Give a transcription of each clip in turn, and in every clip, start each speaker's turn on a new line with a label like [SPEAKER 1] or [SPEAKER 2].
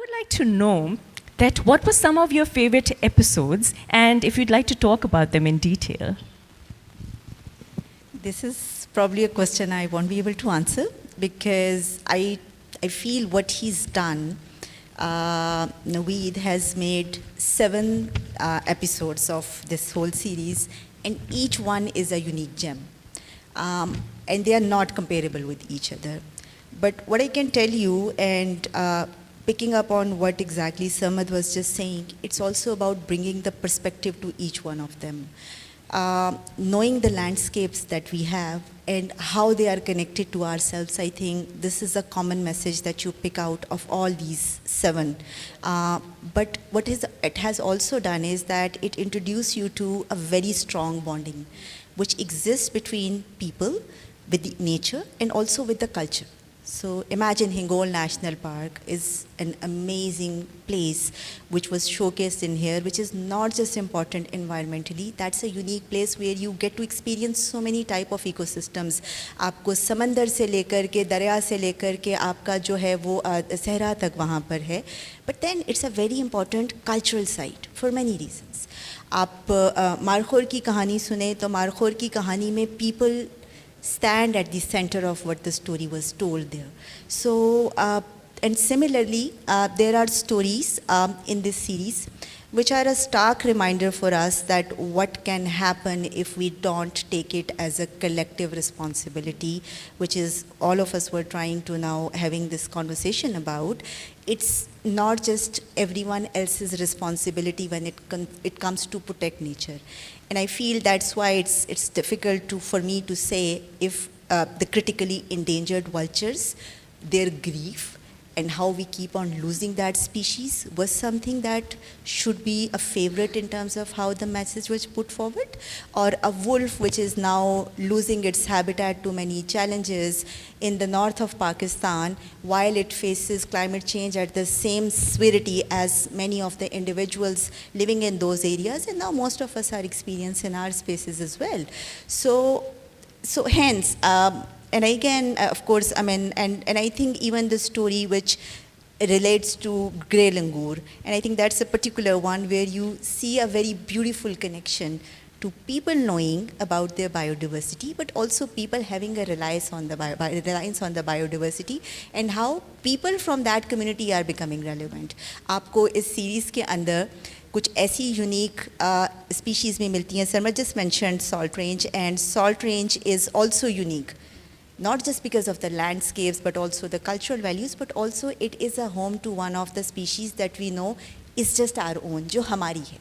[SPEAKER 1] would like to know that what were some of your favorite episodes, and if you'd like to talk about them in detail.
[SPEAKER 2] This is probably a question I won't be able to answer because I feel what he's done. Naveed has made 7 episodes of this whole series, and each one is a unique gem. And they are not comparable with each other. But what I can tell you, and picking up on what exactly Sarmad was just saying, it's also about bringing the perspective to each one of them. Knowing the landscapes that we have and how they are connected to ourselves, I think this is a common message that you pick out of all these 7. But what it has also done is that it introduced you to a very strong bonding, which exists between people, with the nature, and also with the culture. So imagine Hingol National Park is an amazing place which was showcased in here, which is not just important environmentally, that's a unique place where you get to experience so many type of ecosystems. आपको समंदर से लेकर के दरिया से लेकर के आपका जो है वो सहरा तक वहाँ पर है. But then it's a very important cultural site for many reasons. आप मारखोर की कहानी सुने तो मारखोर की कहानी में people stand at the center of what the story was told there. So, and similarly, there are stories in this series which are a stark reminder for us that what can happen if we don't take it as a collective responsibility, which is all of us were trying to now having this conversation about. It's not just everyone else's responsibility when it comes to protect nature. And I feel that's why it's difficult for me to say if the critically endangered vultures, their grief and how we keep on losing that species was something that should be a favorite in terms of how the message was put forward, or a wolf which is now losing its habitat to many challenges in the north of Pakistan while it faces climate change at the same severity as many of the individuals living in those areas, and now most of us are experiencing in our spaces as well. So hence, and again, of course, I mean, and I think even the story which relates to grey langur, and I think that's a particular one where you see a very beautiful connection to people knowing about their biodiversity, but also people having a reliance on the biodiversity, and how people from that community are becoming relevant. आपको इस series के अंदर कुछ ऐसी unique species में मिलती हैं. Sarmad just mentioned salt range, and salt range is also unique. Not just because of the landscapes, but also the cultural values, but also it is a home to one of the species that we know is just our own, जो हमारी है.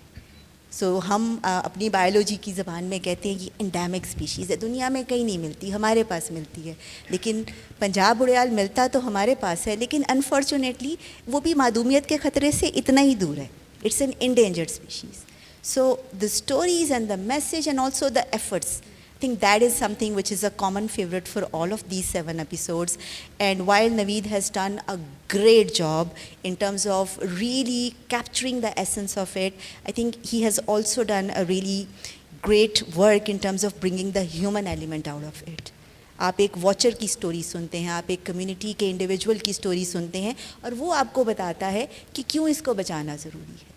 [SPEAKER 2] So हम अपनी biology की ज़बान में कहते हैं कि एंडेमिक स्पीशीज़ है, दुनिया में कहीं नहीं मिलती, हमारे पास मिलती है. लेकिन पंजाब बुड़याल मिलता तो हमारे पास है, लेकिन अनफॉर्चुनेटली वो भी मादूमियत के ख़तरे से इतना ही दूर है. It's an endangered species. So the stories and the message and also the efforts, I think that is something which is a common favorite for all of these 7 episodes. And while Naveed has done a great job in terms of really capturing the essence of it, I think he has also done a really great work in terms of bringing the human element out of it. आप एक watcher की story सुनते हैं, आप एक community के individual की story सुनते हैं, और वो आपको बताता है कि क्यों इसको बचाना ज़रूरी है.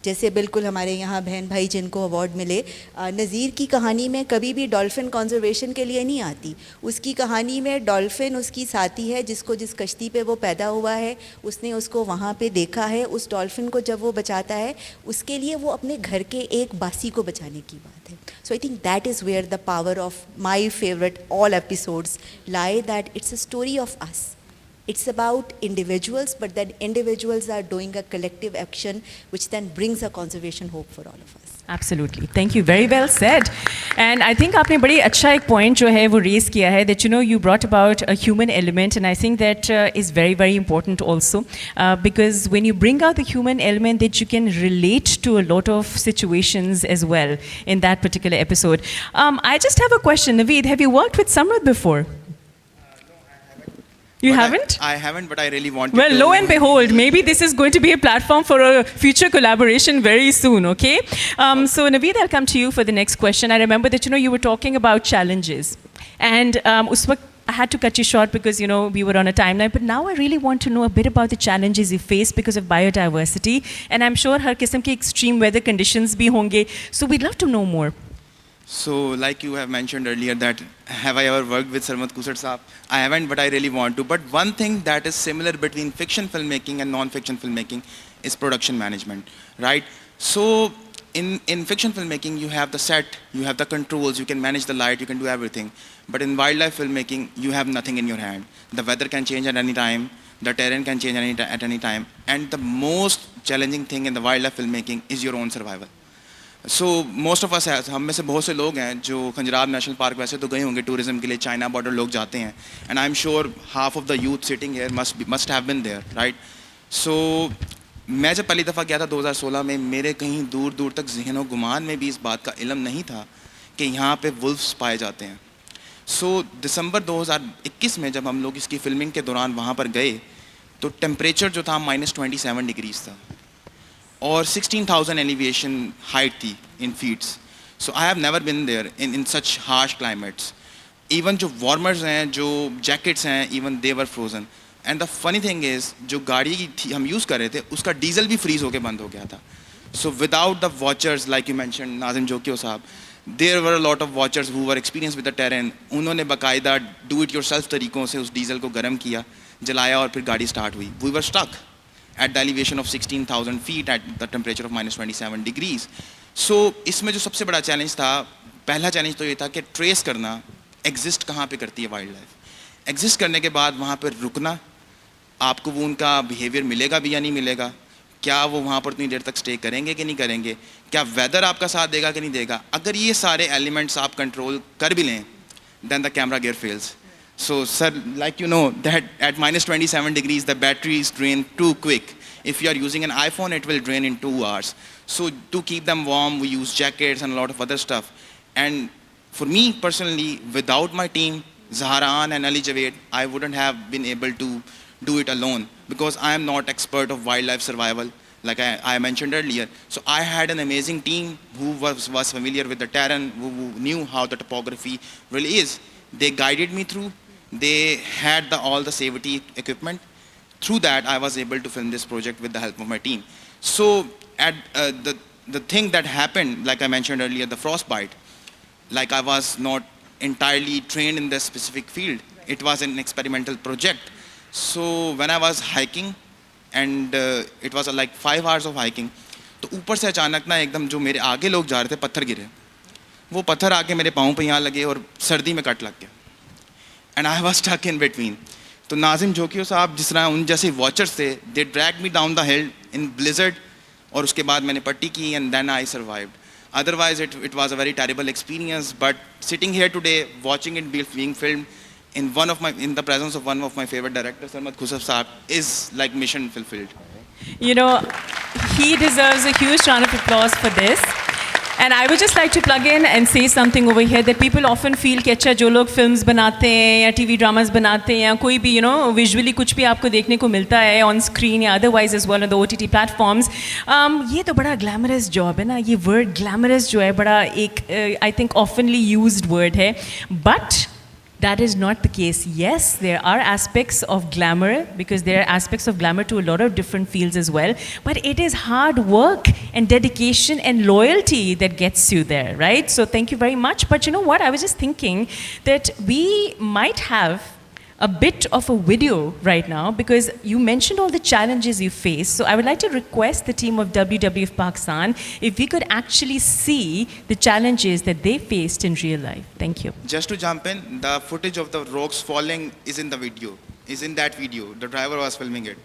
[SPEAKER 2] जैसे बिल्कुल हमारे यहाँ बहन भाई जिनको अवार्ड मिले, नज़ीर की कहानी में कभी भी डॉल्फिन कंजर्वेशन के लिए नहीं आती. उसकी कहानी में डॉल्फिन उसकी साथी है जिसको जिस कश्ती पे वो पैदा हुआ है, उसने उसको वहाँ पे देखा है. उस डॉल्फिन को जब वो बचाता है, उसके लिए वो अपने घर के एक बासी को बचाने की बात है. So I think that is where the power of my favorite all episodes lie, that it's a story of us. It's about individuals, but then individuals are doing a collective action, which then brings a conservation hope for all of us.
[SPEAKER 1] Absolutely. Thank you. Very well said. And I think आपने बड़ी अच्छा एक point जो है वो raise किया है, that you brought about a human element, and I think that is very, very important also, because when you bring out the human element, that you can relate to a lot of situations as well in that particular episode. I just have a question. Naveed, have you worked with Sarmad before? You haven't?
[SPEAKER 3] I haven't, but I really want to.
[SPEAKER 1] Well, lo and behold, maybe this is going to be a platform for a future collaboration very soon, okay? So, Naveed, I'll come to you for the next question. I remember that, you were talking about challenges. And उस वक्त I had to cut you short because, you know, we were on a timeline. But now I really want to know a bit about the challenges you face because of biodiversity. And I'm sure हर किस्म के extreme weather conditions भी होंगे. So we'd love to know more.
[SPEAKER 3] So, like you have mentioned earlier, that have I ever worked with Sarmad Khoosat Saab? I haven't, but I really want to. But one thing that is similar between fiction filmmaking and non-fiction filmmaking is production management, right? So, in fiction filmmaking, you have the set, you have the controls, you can manage the light, you can do everything. But in wildlife filmmaking, you have nothing in your hand. The weather can change at any time, the terrain can change at any time, and the most challenging thing in the wildlife filmmaking is your own survival. So most of us, हम में से बहुत से लोग हैं जो खंजराब national park वैसे तो गए होंगे टूरिज्म के लिए, चाइना बॉर्डर लोग जाते हैं, and I'm sure half of the youth sitting here must have been there, right? So मैं जब पहली दफ़ा गया था 2016 में, मेरे कहीं दूर दूर तक ज़हन और गुमान में भी इस बात का इल्म नहीं था कि यहाँ पे वुल्फ्स पाए जाते हैं. सो दिसंबर 2021 में जब हम लोग इसकी फिल्मिंग के दौरान वहाँ पर गए तो टेम्परेचर जो था -27 डिग्रीज था और 16,000 एलिवेशन हाइट थी in feets. So I have never been there in such harsh climates. Even जो वार्मर्स हैं, जो जैकेट्स हैं, even they were frozen. And the funny thing is जो गाड़ी थी हम यूज़ कर रहे थे उसका डीजल भी फ्रीज़ होकर बंद हो गया था. So without the watchers like you mention Nazim जोकियो साहब, there were a lot of watchers who were experience with the terrain. उन्होंने बाकायदा डू इट योरसेल्फ तरीक़ों से उस डीजल को गर्म किया, जलाया और फिर गाड़ी स्टार्ट हुई. We were stuck at the elevation of 16,000 feet at the temperature of -27 degrees. So इसमें जो सबसे बड़ा चैलेंज था, पहला चैलेंज तो ये था कि ट्रेस करना एग्जिस्ट कहाँ पे करती है वाइल्ड लाइफ. एग्जिस्ट करने के बाद वहाँ पर रुकना, आपको वो उनका बिहेवियर मिलेगा भी या नहीं मिलेगा, क्या वो वहाँ पर उतनी देर तक स्टे करेंगे कि नहीं करेंगे, क्या वेदर आपका साथ देगा कि नहीं देगा. अगर ये सारे एलिमेंट्स आप कंट्रोल कर भी लें, then the camera gear fails. So, sir, like you know, that at -27 degrees, the battery is drained too quick. If you are using an iPhone, it will drain in 2 hours. So, to keep them warm, we use jackets and a lot of other stuff. And for me personally, without my team, Zaharan and Ali Javed, I wouldn't have been able to do it alone because I am not expert of wildlife survival, like I mentioned earlier. So, I had an amazing team who was familiar with the terrain, who knew how the topography really is. They guided me through. They had all the safety equipment. Through that, I was able to film this project with the help of my team. So, at the thing that happened, like I mentioned earlier, the frostbite, like I was not entirely trained in this specific field. It was an experimental project. So, when I was hiking, and it was like 5 hours of hiking, तो ऊपर से अचानक ना एकदम जो मेरे आगे लोग जा रहे थे पत्थर गिरे. वो पत्थर आके मेरे पाँव पे यहाँ लगे और सर्दी में कट लग गया. And I was stuck in between. तो नाजिम जोकियो साहब जिस तरह उन जैसे वॉचर्स थे, they dragged me down the hill in blizzard, और उसके बाद मैंने पट्टी की and then I survived. Otherwise it was a very terrible experience. But sitting here today, watching it being filmed in the presence of one of my favorite directors, Sarmad Khoosat Saab, is like mission fulfilled.
[SPEAKER 1] You know, he deserves a huge round of applause for this. And I would just like to plug in and say something over here that people often feel कि अच्छा जो लोग films बनाते हैं या TV dramas बनाते हैं या कोई भी visually कुछ भी आपको देखने को मिलता है on screen या otherwise as well on the OTT platforms, ये तो बड़ा glamorous job है ना. ये word glamorous जो है बड़ा एक I think oftenly used word है, but that is not the case. Yes, there are aspects of glamour because there are aspects of glamour to a lot of different fields as well. But it is hard work and dedication and loyalty that gets you there, right? So thank you very much. But you know what? I was just thinking that we might have a bit of a video right now because you mentioned all the challenges you face. So I would like to request the team of WWF-Pakistan if we could actually see the challenges that they faced in real life. Thank you.
[SPEAKER 3] Just to jump in, the footage of the rocks falling is in the video, is in that video. The driver was filming it.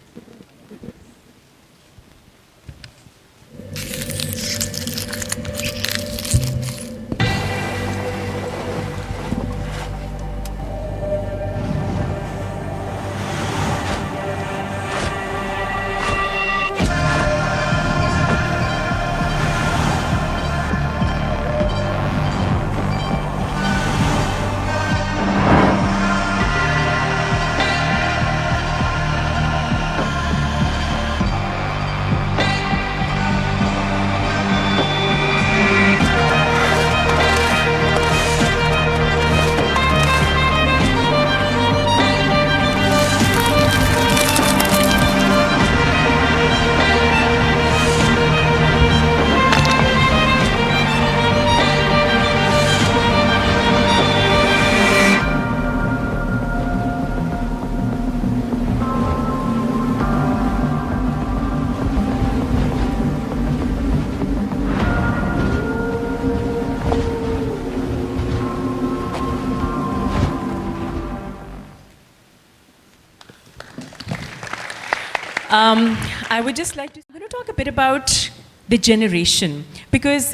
[SPEAKER 1] I would just like to talk a bit about the generation, because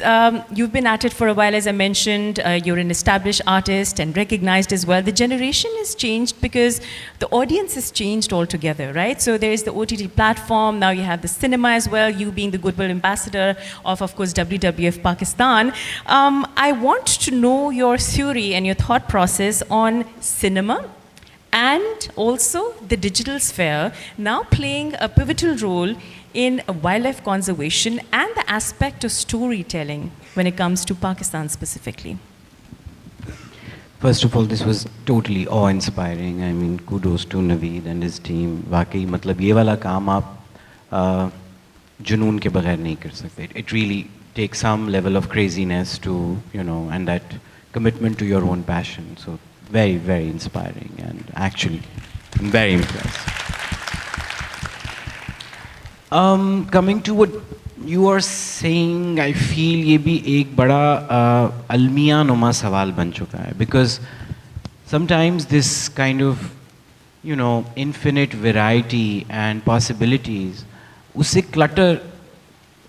[SPEAKER 1] you've been at it for a while, as I mentioned. You're an established artist and recognized as well. The generation has changed because the audience has changed altogether, right? So there is the OTT platform, now you have the cinema as well, you being the Goodwill ambassador of course, WWF-Pakistan. I want to know your theory and your thought process on cinema and also the digital sphere now playing a pivotal role in wildlife conservation and the aspect of storytelling when it comes to Pakistan specifically.
[SPEAKER 4] First of all, this was totally awe-inspiring. I mean, kudos to Naveed and his team. वाकई मतलब ये वाला काम आप जुनून के बगैर नहीं कर सकते. It really takes some level of craziness to, you know, and that commitment to your own passion. So very, very inspiring, and actually, I'm very impressed. Coming to what you are saying, I feel ये भी एक बड़ा अलमिया नुमा सवाल बन चुका है, because sometimes this kind of, you know, infinite variety and possibilities उससे clutter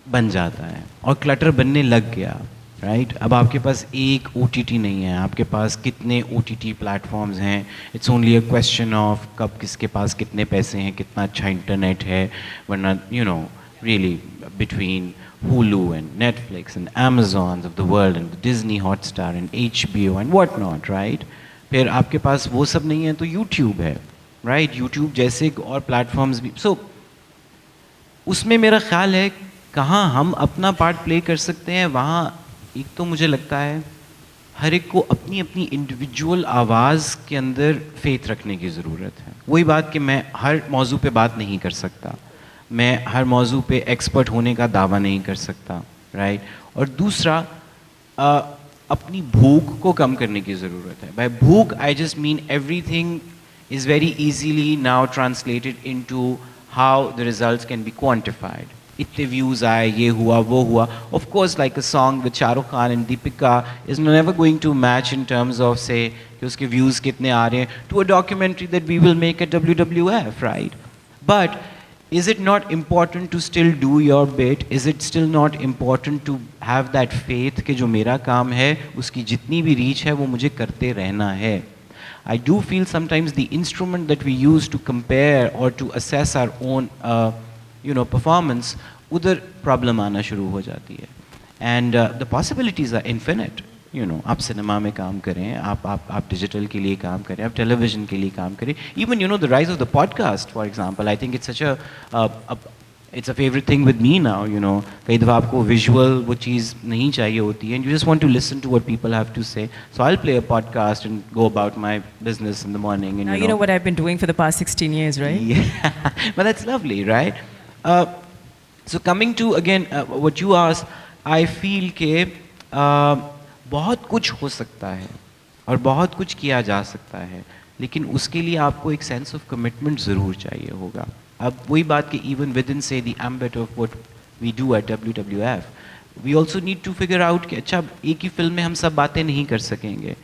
[SPEAKER 4] बन जाता है, और clutter बनने लग गया, right? अब आपके पास एक OTT नहीं है, आपके पास कितने OTT platforms हैं. It's only a question of कब किसके पास कितने पैसे हैं, कितना अच्छा इंटरनेट है, वरना, you know, really between Hulu and Netflix and Amazons of the world and Disney Hotstar and HBO and what not, right? फिर आपके पास वो सब नहीं है तो YouTube है, right? YouTube जैसे और platforms भी. So उसमें मेरा ख्याल है कहाँ हम अपना पार्ट प्ले कर सकते हैं. वहाँ एक तो मुझे लगता है हर एक को अपनी अपनी इंडिविजुअल आवाज़ के अंदर फेथ रखने की ज़रूरत है. वही बात कि मैं हर मौजू पे बात नहीं कर सकता, मैं हर मौजू पे एक्सपर्ट होने का दावा नहीं कर सकता, राइट? और दूसरा अपनी भूख को कम करने की ज़रूरत है. बाय भूख I just mean everything is very easily now translated into how the results can be quantified. इतने व्यूज़ आए, ये हुआ वो हुआ. Of course like a song with Shahrukh Khan and Deepika is never going to match in terms of say कि उसके views कितने आ रहे हैं to a documentary that we will make at WWF, right? But is it not important to still do your bit? Is it still not important to have that faith कि जो मेरा काम है उसकी जितनी भी रीच है वो मुझे करते रहना है? I do feel sometimes the instrument that we use to compare or to assess our own performance, उधर problem आना शुरू हो जाती है. And the possibilities are infinite. आप सिनेमा में काम करें, आप डिजिटल के लिए काम करें, आप टेलीविज़न के लिए काम करें. Even the rise of the podcast, for example, I think it's such it's a favorite thing with me now. कई दफ़ा आपको visual वो चीज़ नहीं चाहिए होती है, and you just want to listen to what people have to say. So I'll play a podcast and go about my business in the morning. And
[SPEAKER 1] now you know what I've been doing for the past 16 years, right?
[SPEAKER 4] Yeah, but that's lovely, right? So coming to again what you asked, I feel के बहुत कुछ हो सकता है और बहुत कुछ किया जा सकता है, लेकिन उसके लिए आपको एक सेंस ऑफ कमिटमेंट ज़रूर चाहिए होगा. अब वही बात कि even within say the ambit of what we do at WWF, we also need to figure out कि अच्छा एक ही फिल्म में हम सब बातें नहीं कर सकेंगे.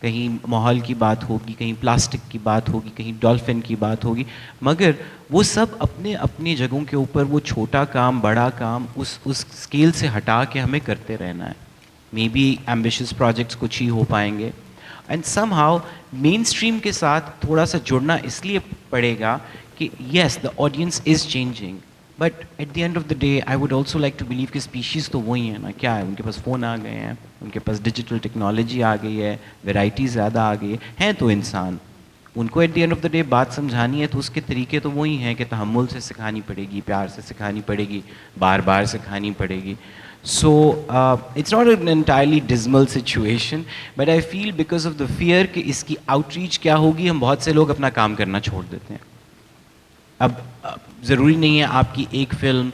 [SPEAKER 4] कहीं माहौल की बात होगी, कहीं प्लास्टिक की बात होगी, कहीं डॉल्फिन की बात होगी, मगर वो सब अपने अपने जगहों के ऊपर वो छोटा काम बड़ा काम उस स्केल से हटा के हमें करते रहना है. मे बी एम्बिशियस प्रोजेक्ट्स कुछ ही हो पाएंगे, एंड समहाउ मेन स्ट्रीम के साथ थोड़ा सा जुड़ना इसलिए पड़ेगा कि yes the audience is changing, but at the end of the day I would also like to believe कि स्पीशीज़ तो वही है ना. क्या है, उनके पास फ़ोन आ गए हैं, उनके पास डिजिटल टेक्नोलॉजी आ गई है, वेराइटी ज़्यादा आ गई है तो इंसान. उनको eight the end of the day बात समझानी है तो उसके तरीके तो वही हैं कि तहम्मुल से सिखानी पड़ेगी, प्यार से सिखानी पड़ेगी, बार बार सिखानी पड़ेगी. So it's not an entirely dismal situation, but I feel because of the fear कि इसकी outreach क्या होगी, हम बहुत से लोग अपना काम करना छोड़ देते हैं. अब ज़रूरी नहीं है आपकी एक फिल्म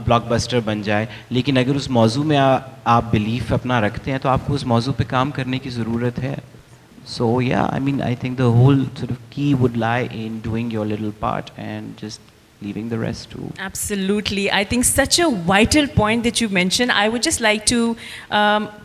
[SPEAKER 4] ब्लॉकबस्टर बन जाए, लेकिन अगर उस मौजू में आप बिलीफ अपना रखते हैं तो आपको उस मौजू पे काम करने की ज़रूरत है. So yeah, I mean I think the whole sort of key would lie in doing your little part and just leaving the rest to...
[SPEAKER 1] Absolutely. I think such a vital point that you mentioned. I would just like to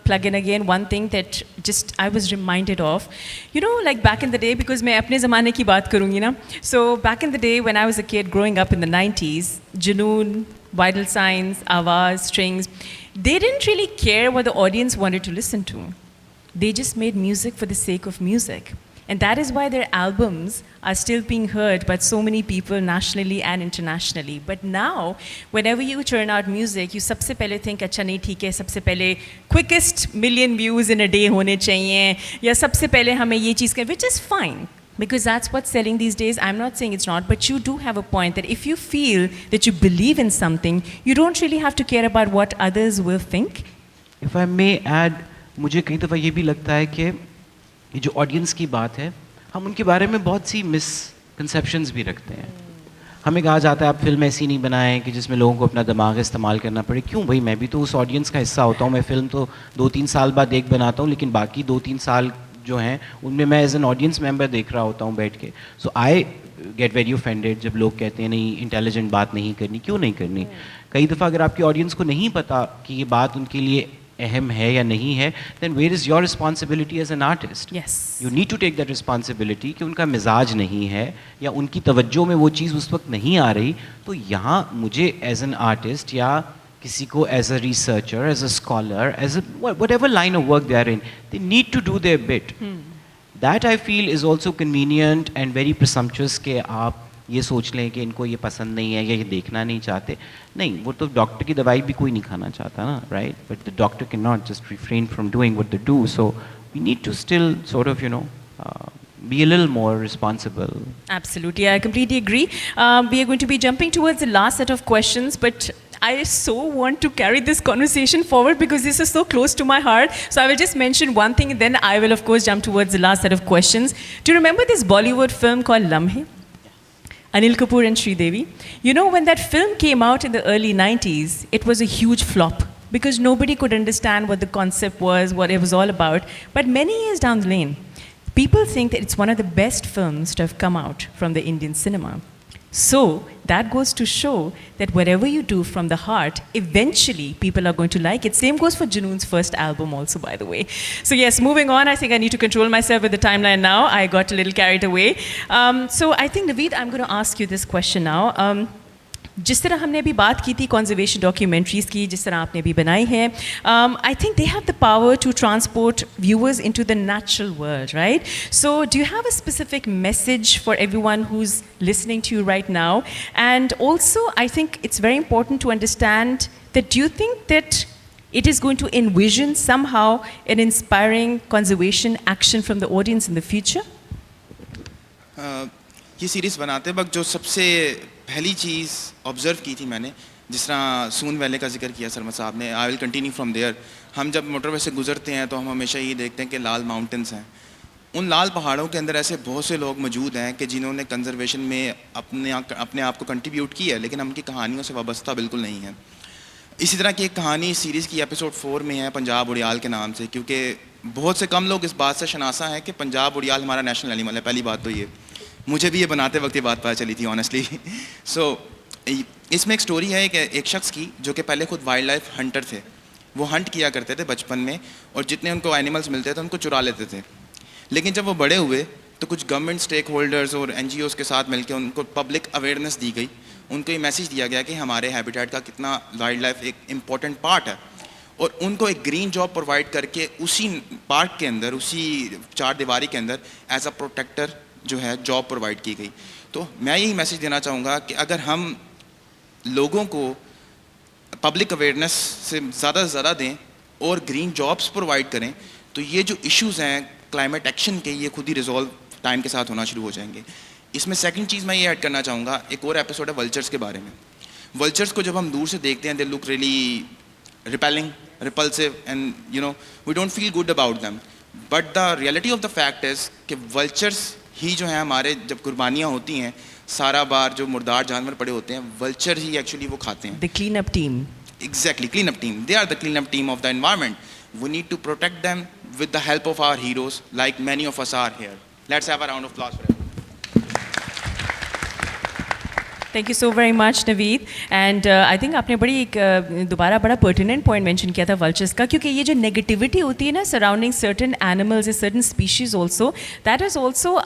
[SPEAKER 1] plug in again one thing that just I was reminded of. You know, like back in the day, because मैं अपने ज़माने की बात करूँगी ना. So back in the day when I was a kid growing up in the 90s, Junoon, Vital Signs, Awaaz, Strings, they didn't really care what the audience wanted to listen to. They just made music for the sake of music. And that is why their albums are still being heard by so many people nationally and internationally. But now, whenever you turn out music, you सबसे पहले think अच्छा नहीं ठीक है, सबसे पहले quickest million views in a day होने चाहिए, या सबसे पहले हमें ये चीज़ कर, which is fine. Because that's what's selling these days. I'm not saying it's not, but you do have a point that if you feel that you believe in something, you don't really have to care about what others will think.
[SPEAKER 4] If I may add, मुझे कई दफ़ा ये भी लगता है कि ये जो ऑडियंस की बात है, हम उनके बारे में बहुत सी मिसकंसेप्शंस भी रखते हैं. हमें कहा जाता है आप फिल्म ऐसी नहीं बनाएं कि जिसमें लोगों को अपना दिमाग इस्तेमाल करना पड़े. क्यों भाई, मैं भी तो उस ऑडियंस का हिस्सा होता हूँ. मैं फ़िल्म तो 2-3 साल बाद एक बनाता हूँ, लेकिन बाकी 2-3 साल जो हैं उनमें मैं एज एन ऑडियंस मेंबर देख रहा होता हूँ बैठ के. सो आई गेट वेरी ऑफेंडेड जब लोग कहते हैं नहीं इंटेलिजेंट बात नहीं करनी. क्यों नहीं करनी? कई दफ़ा अगर आपकी ऑडियंस को नहीं पता कि ये बात उनके लिए अहम है या नहीं है, then where is your responsibility as an artist?
[SPEAKER 1] Yes.
[SPEAKER 4] You need to take that responsibility कि उनका मिजाज नहीं है या उनकी तवज्जो में वो चीज़ उस वक्त नहीं आ रही. तो यहाँ मुझे as an artist या किसी को as a researcher, as a scholar, as a whatever line of work they are in, they need to do their bit. That I feel is also convenient and very presumptuous कि आप ये सोच लें कि इनको ये पसंद नहीं है या ये देखना नहीं चाहते. नहीं, वो तो डॉक्टर की दवाई भी कोई नहीं खाना चाहता ना, right? But the doctor can not just refrain from doing what they do. So we need to still sort of be a little more responsible.
[SPEAKER 1] Absolutely, I completely agree. We are going to be jumping towards the last set of questions, but I so want to carry this conversation forward because this is so close to my heart. So I will just mention one thing and then I will of course jump towards the last set of questions. Do you remember this Bollywood film called Lamhe? Anil Kapoor and Sridevi. You know, when that film came out in the early 90s, it was a huge flop because nobody could understand what the concept was, what it was all about. But many years down the lane, people think that it's one of the best films to have come out from the Indian cinema. So that goes to show that whatever you do from the heart, eventually people are going to like it. Same goes for Junoon's first album also, by the way. So yes, moving on, I think I need to control myself with the timeline now. I got a little carried away. So I think, Naveed, I'm going to ask you this question now. जिस तरह हमने अभी बात की थी conservation documentaries की, जिस तरह आपने अभी बनाई है, I think they have the power to transport viewers into the natural world, right? So do you have a specific message for everyone who is listening to you right now? And also I think it's very important to understand that do you think that it is going to envision somehow an inspiring conservation action from the audience in the future?
[SPEAKER 3] ये series बनाते वक्त जो सबसे पहली चीज़ observe की थी मैंने, जिस तरह सून वैले का जिक्र किया सरमद साहब ने, I will continue from there. हम जब मोटरवे से गुजरते हैं तो हम हमेशा ये देखते हैं कि लाल माउंटेन्स हैं. उन लाल पहाड़ों के अंदर ऐसे बहुत से लोग मौजूद हैं कि जिन्होंने कंजर्वेशन में अपने आप को कंट्रीब्यूट किया है, लेकिन उनकी कहानियों से वाबस्ता बिल्कुल नहीं है. इसी तरह की एक कहानी सीरीज़ की एपिसोड 4 में है, पंजाब उड़ियाल के नाम से, क्योंकि बहुत से कम लोग इस बात से शनासा हैं कि पंजाब उड़ियाल हमारा नेशनल एनिमल है. पहली बात तो ये, मुझे भी ये बनाते वक्त ये बात पता चली थी ऑनेस्टली. सो इसमें एक स्टोरी है एक शख्स की जो कि पहले खुद वाइल्ड लाइफ हंटर थे. वो हंट किया करते थे बचपन में और जितने उनको एनिमल्स मिलते थे उनको चुरा लेते थे. लेकिन जब वो बड़े हुए तो कुछ गवर्नमेंट स्टेक होल्डर्स और NGOs के साथ मिलकर उनको पब्लिक अवेयरनेस दी गई. उनको ये मैसेज दिया गया कि हमारे हैबिटेट का कितना वाइल्ड लाइफ एक इम्पॉर्टेंट पार्ट है, और उनको एक ग्रीन जॉब प्रोवाइड करके उसी पार्क के अंदर, उसी चार दीवारी के अंदर एज अ प्रोटेक्टर जो है जॉब प्रोवाइड की गई. तो मैं यही मैसेज देना चाहूँगा कि अगर हम लोगों को पब्लिक अवेयरनेस से ज़्यादा दें और ग्रीन जॉब्स प्रोवाइड करें तो ये जो इश्यूज़ हैं क्लाइमेट एक्शन के, ये खुद ही रिजॉल्व टाइम के साथ होना शुरू हो जाएंगे. इसमें सेकंड चीज़ मैं ये ऐड करना चाहूँगा, एक और एपिसोड है वल्चर्स के बारे में. वल्चर्स को जब हम दूर से देखते हैं, they look really repelling, repulsive, and you know we don't feel good about them. But the reality of the fact is कि वल्चर्स ही जो हैं हमारे, जब कुर्बानियाँ होती हैं, सारा बार जो मुर्दार जानवर पड़े होते हैं, वल्चर ही एक्चुअली वो खाते हैं.
[SPEAKER 1] The cleanup team.
[SPEAKER 3] Exactly, cleanup team. They are the cleanup team of the environment. We need to protect them with the help of our heroes, like many of us are here. Let's have a round of applause for them.
[SPEAKER 1] Thank you so very much, Naveed. And I think आपने बड़ी एक दोबारा बड़ा pertinent point mention किया था vultures का, क्योंकि ये जो negativity होती है ना surrounding certain animals or certain species also, that is also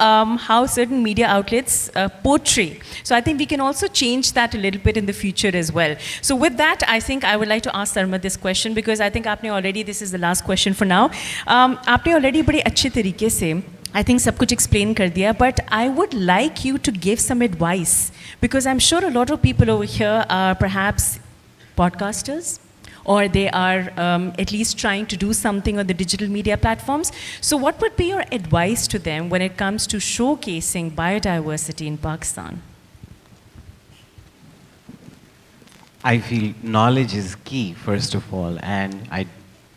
[SPEAKER 1] how certain media outlets portray. So I think we can also change that a little bit in the future as well. So with that, I think I would like to ask Sarmad this question, because I think आपने already, this is the last question for now. आपने already बड़े अच्छे तरीके से I think सब कुछ explain कर दिया, but I would like you to give some advice, because I'm sure a lot of people over here are perhaps podcasters, or they are at least trying to do something on the digital media platforms. So what would be your advice to them when it comes to showcasing biodiversity in Pakistan?
[SPEAKER 4] I feel knowledge is key, first of all, and I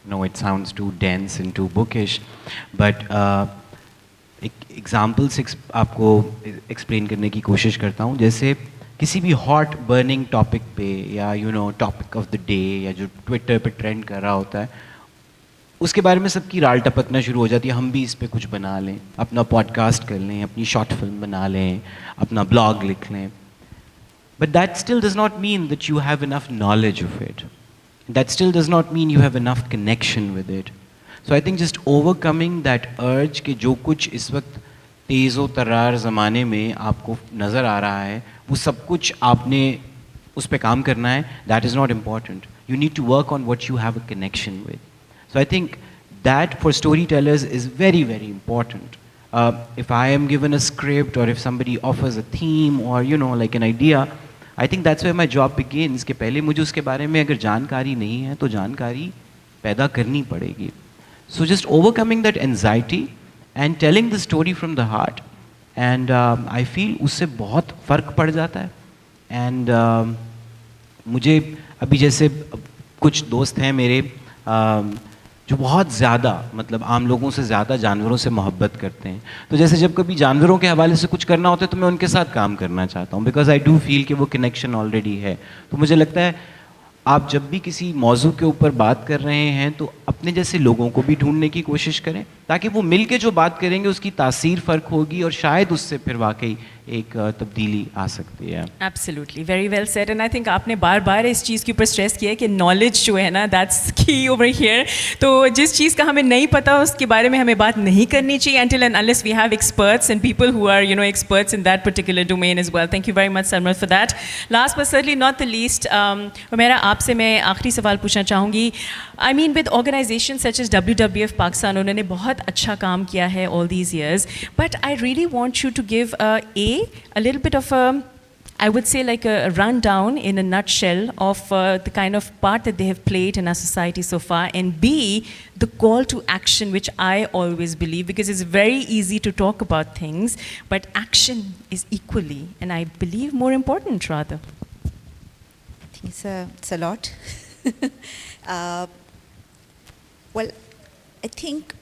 [SPEAKER 4] know it sounds too dense and too bookish, but एक example से आपको explain करने की कोशिश करता हूँ. जैसे किसी भी हॉट बर्निंग टॉपिक पे, या टॉपिक ऑफ द डे, या जो ट्विटर पे ट्रेंड कर रहा होता है, उसके बारे में सबकी राल टपकना शुरू हो जाती है. हम भी इस पे कुछ बना लें, अपना पॉडकास्ट कर लें, अपनी शॉर्ट फिल्म बना लें, अपना ब्लॉग लिख लें. But that still does not mean that you have enough knowledge of it. That still does not mean you have enough connection with it. So I think just overcoming that urge कि जो कुछ इस वक्त तेज़ो तर्रार ज़माने में आपको नज़र आ रहा है, वो सब कुछ आपने उस पे काम करना है. That is not important. You need to work on what you have a connection with. So I think that for storytellers is very, very important. If I am given a script, or if somebody offers a theme, or like an idea, I think that's where my job begins. कि पहले मुझे उसके बारे में अगर जानकारी नहीं है तो जानकारी पैदा करनी पड़ेगी. So just overcoming that anxiety and telling the story from the heart, and I feel उससे बहुत फ़र्क पड़ जाता है. And मुझे अभी जैसे कुछ दोस्त हैं मेरे जो बहुत ज़्यादा, मतलब आम लोगों से ज़्यादा जानवरों से मोहब्बत करते हैं. तो जैसे जब कभी जानवरों के हवाले से कुछ करना होता है तो मैं उनके साथ काम करना चाहता हूँ, बिकॉज आई डू फील कि वो कनेक्शन ऑलरेडी है. तो मुझे लगता है आप जब भी किसी मौजू के ऊपर बात कर रहे हैं तो अपने जैसे लोगों को भी ढूंढने की कोशिश करें, ताकि वो मिल के जो बात करेंगे उसकी तासीर फ़र्क होगी, और शायद उससे फिर वाकई एक तब्दीली आ सकती है.
[SPEAKER 1] Absolutely, very well said. And I think आपने बार बार इस चीज़ के ऊपर स्ट्रेस किया है कि नॉलेज जो है ना, दैट्स की ओवर हियर. तो जिस चीज़ का हमें नहीं पता उसके बारे में हमें बात नहीं करनी चाहिए until and unless we have experts and people who are experts in that particular domain as well. Thank you very much, Sarmad, for that. Last but certainly not the least, Hamera, आपसे मैं आखिरी सवाल पूछना चाहूँगी. I mean, with organizations such as WWF Pakistan, उन्होंने बहुत अच्छा काम किया है all these years, but I really want you to give a little bit of a, I would say like a rundown in a nutshell of the kind of part that they have played in our society so far, and B, the call to action, which I always believe, because it's very easy to talk about things, but action is equally, and I believe more important rather.
[SPEAKER 2] I think it's a lot. Well, I think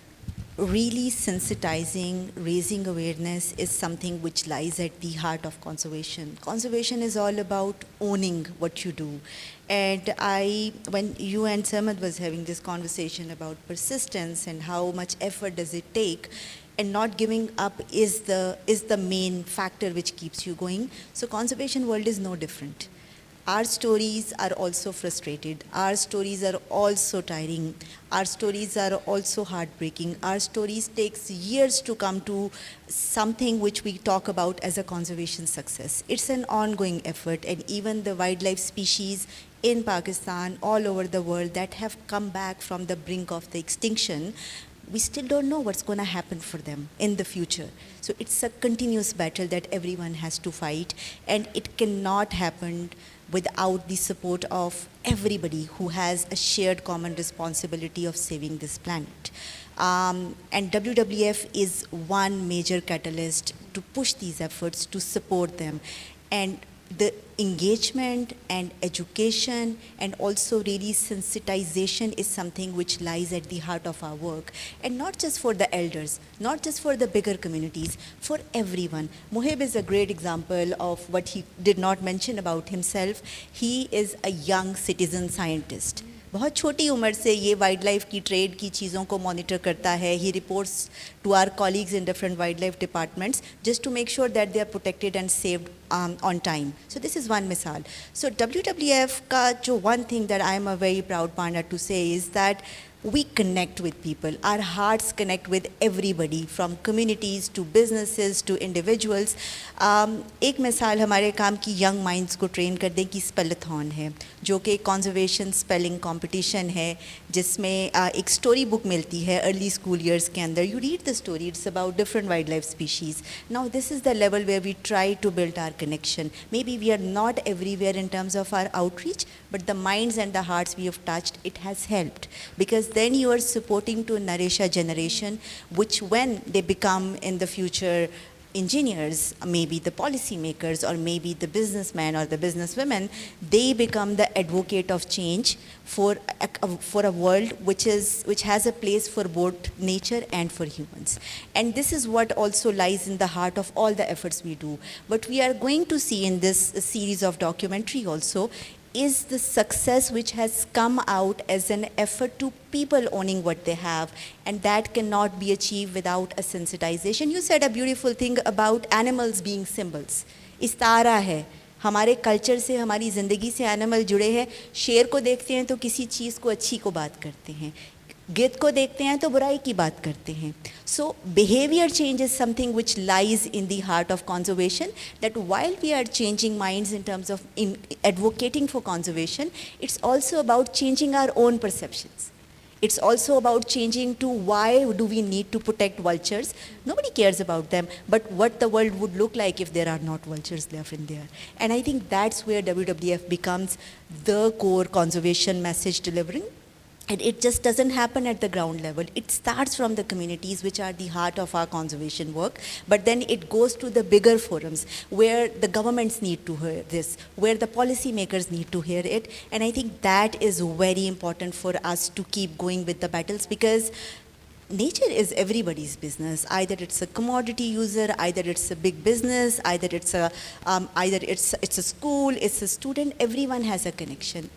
[SPEAKER 2] really sensitizing, raising awareness is something which lies at the heart of conservation. Conservation is all about owning what you do. And when you and Sarmad was having this conversation about persistence and how much effort does it take, and not giving up is the main factor which keeps you going. So conservation world is no different. Our stories are also frustrated. Our stories are also tiring. Our stories are also heartbreaking. Our stories takes years to come to something which we talk about as a conservation success. It's an ongoing effort, and even the wildlife species in Pakistan, all over the world, that have come back from the brink of the extinction, we still don't know what's going to happen for them in the future. So it's a continuous battle that everyone has to fight, and it cannot happen without the support of everybody who has a shared common responsibility of saving this planet. And WWF is one major catalyst to push these efforts, to support them. And the engagement and education and also really sensitization is something which lies at the heart of our work, and not just for the elders, not just for the bigger communities, for everyone. Mohib is a great example of what he did not mention about himself. He is a young citizen scientist, बहुत छोटी उम्र से ये wild life की trade की चीज़ों को monitor करता है. He reports to our colleagues in different wildlife departments just to make sure that they are protected and saved on time. So this is one misal. So WWF का जो one thing that I am a very proud partner to say is that we connect with people. Our hearts connect with everybody, from communities to businesses to individuals. एक मिसाल हमारे काम की young minds को train कर दें कि स्पेलाथॉन है, जो कि conservation spelling competition है, जिसमें एक story book मिलती है early school years के अंदर. You read the story, it's about different wildlife species. Now this is the level where we try to build our connection. Maybe we are not everywhere in terms of our outreach, but the minds and the hearts we have touched, it has helped. Because then you are supporting to nourish a generation which, when they become in the future engineers, maybe the policymakers, or maybe the businessmen or the businesswomen, they become the advocate of change for a world which has a place for both nature and for humans. And this is what also lies in the heart of all the efforts we do. What we are going to see in this series of documentary also is the success which has come out as an effort to people owning what they have, and that cannot be achieved without a sensitization. You said a beautiful thing about animals being symbols. इस्तारा है, हमारे culture से, हमारी ज़िंदगी से animal जुड़े हैं. शेर को देखते हैं तो किसी चीज़ को अच्छी को बात करते हैं, गिद्ध को देखते हैं तो बुराई की बात करते हैं. So behavior change is something which lies in the heart of conservation, that while we are changing minds in terms of advocating for conservation, it's also about changing our own perceptions. It's also about changing to why do we need to protect vultures. Nobody cares about them, but what the world would look like if there are not vultures left in there. And I think that's where WWF becomes the core conservation message delivering. And it just doesn't happen at the ground level. It starts from the communities, which are the heart of our conservation work, but then it goes to the bigger forums where the governments need to hear this, where the policymakers need to hear it. And I think that is very important for us to keep going with the battles, because nature is everybody's business. Either it's a commodity user, either it's a big business, either it's a school, it's a student. Everyone has a connection.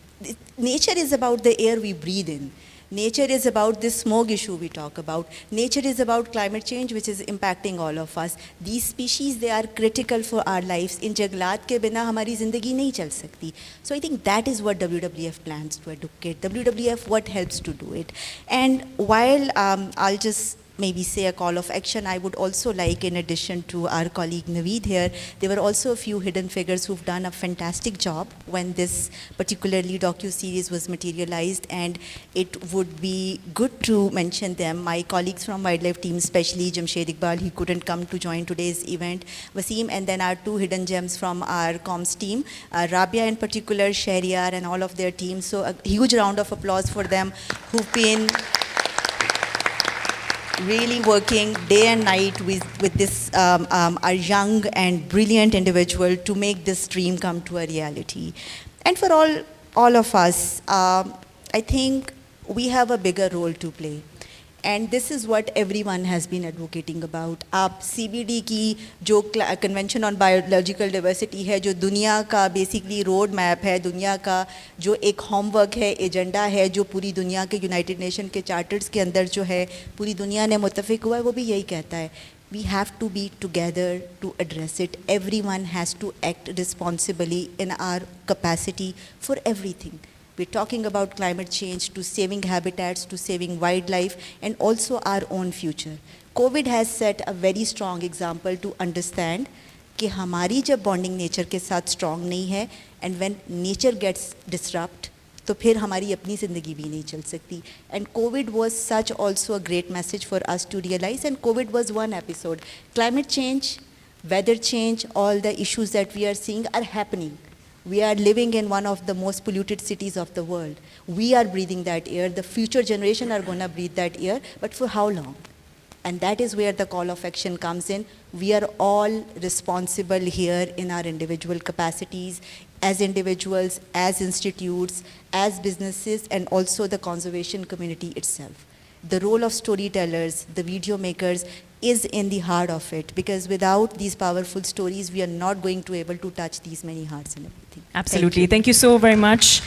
[SPEAKER 2] Nature is about the air we breathe in. Nature is about this smog issue we talk about. Nature is about climate change, which is impacting all of us. These species, they are critical for our lives. In janglaat ke bina hamari zindagi nahi chal sakti. So I think that is what WWF plans to educate. WWF, what helps to do it. And while I'll just maybe say a call of action, I would also like, in addition to our colleague Naveed here, there were also a few hidden figures who've done a fantastic job when this particularly docu-series was materialized, and it would be good to mention them. My colleagues from wildlife team, especially Jamshed Iqbal, he couldn't come to join today's event, Wasim, and then our two hidden gems from our comms team, Rabia in particular, Shahriar, and all of their teams. So a huge round of applause for them, who've been really working day and night with this our young and brilliant individual to make this dream come to a reality. And for all of us, I think we have a bigger role to play. And this is what everyone has been advocating about. आप CBD की जो Convention on Biological Diversity है, जो दुनिया का basically road map है, दुनिया का जो एक homework है, agenda है, जो पूरी दुनिया के United Nations के charters के अंदर जो है पूरी दुनिया ने मुत्तफ़िक हुआ है, वो भी यही कहता है. We have to be together to address it. Everyone has to act responsibly in our capacity for everything. We're talking about climate change, to saving habitats, to saving wildlife, and also our own future. COVID has set a very strong example to understand कि हमारी जब bonding nature के साथ strong नहीं है, and when nature gets disrupted, तो फिर हमारी अपनी ज़िंदगी भी नहीं चल सकती. And COVID was such also a great message for us to realize, and COVID was one episode. Climate change, weather change, all the issues that we are seeing are happening. We are living in one of the most polluted cities of the world. We are breathing that air. The future generation are going to breathe that air, but for how long? And that is where the call of action comes in. We are all responsible here in our individual capacities, as individuals, as institutes, as businesses, and also the conservation community itself. The role of storytellers, the video makers, is in the heart of it, because without these powerful stories, we are not going to able to touch these many hearts and everything.
[SPEAKER 1] Absolutely. Thank you so very much.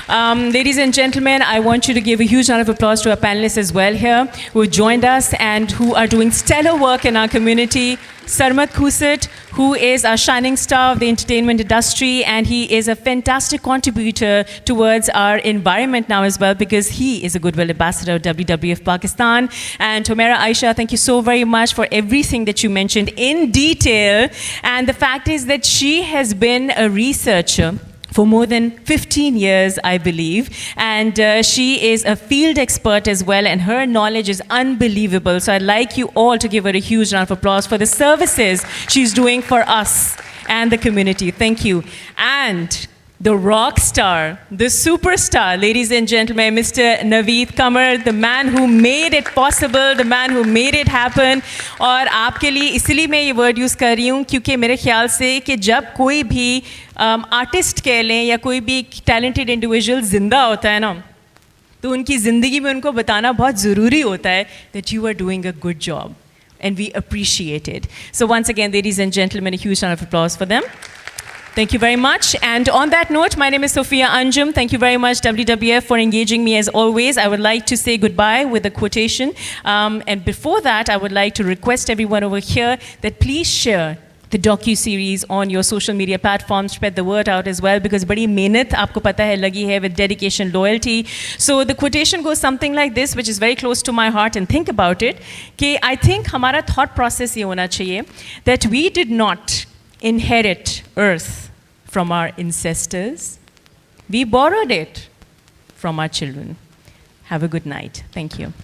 [SPEAKER 1] Ladies and gentlemen, I want you to give a huge round of applause to our panelists as well here, who joined us and who are doing stellar work in our community. Sarmad Khoosat, who is a shining star of the entertainment industry, and he is a fantastic contributor towards our environment now as well, because he is a Goodwill ambassador of WWF-Pakistan. And Hamera Aisha, thank you so very much for everything that you mentioned in detail. And the fact is that she has been a researcher for more than 15 years, I believe. And she is a field expert as well, and her knowledge is unbelievable. So I'd like you all to give her a huge round of applause for the services she's doing for us and the community. Thank you. And the rock star, the superstar, ladies and gentlemen, Mr. Naveed Qamar, the man who made it possible, the man who made it happen. और आपके लिए इसलिए मैं ये word use कर रही हूँ क्योंकि मेरे ख्याल से कि जब कोई भी आर्टिस्ट कह लें या कोई भी टैलेंटेड इंडिविजुअल जिंदा होता है ना, तो उनकी ज़िंदगी में उनको बताना बहुत ज़रूरी होता है that you are doing a good job, and we appreciate it. So once again, ladies and gentlemen, a huge round of applause for them. Thank you very much. And on that note, my name is Sophie Anjam. Thank you very much, WWF, for engaging me as always. I would like to say goodbye with a quotation. And before that, I would like to request everyone over here that please share the docu-series on your social media platforms, spread the word out as well, because badi mehnat aapko pata hai lagi hai with dedication, loyalty. So the quotation goes something like this, which is very close to my heart, and think about it, कि I think हमारा thought process ये होना चाहिए that we did not inherit earth from our ancestors. We borrowed it from our children. Have a good night. Thank you.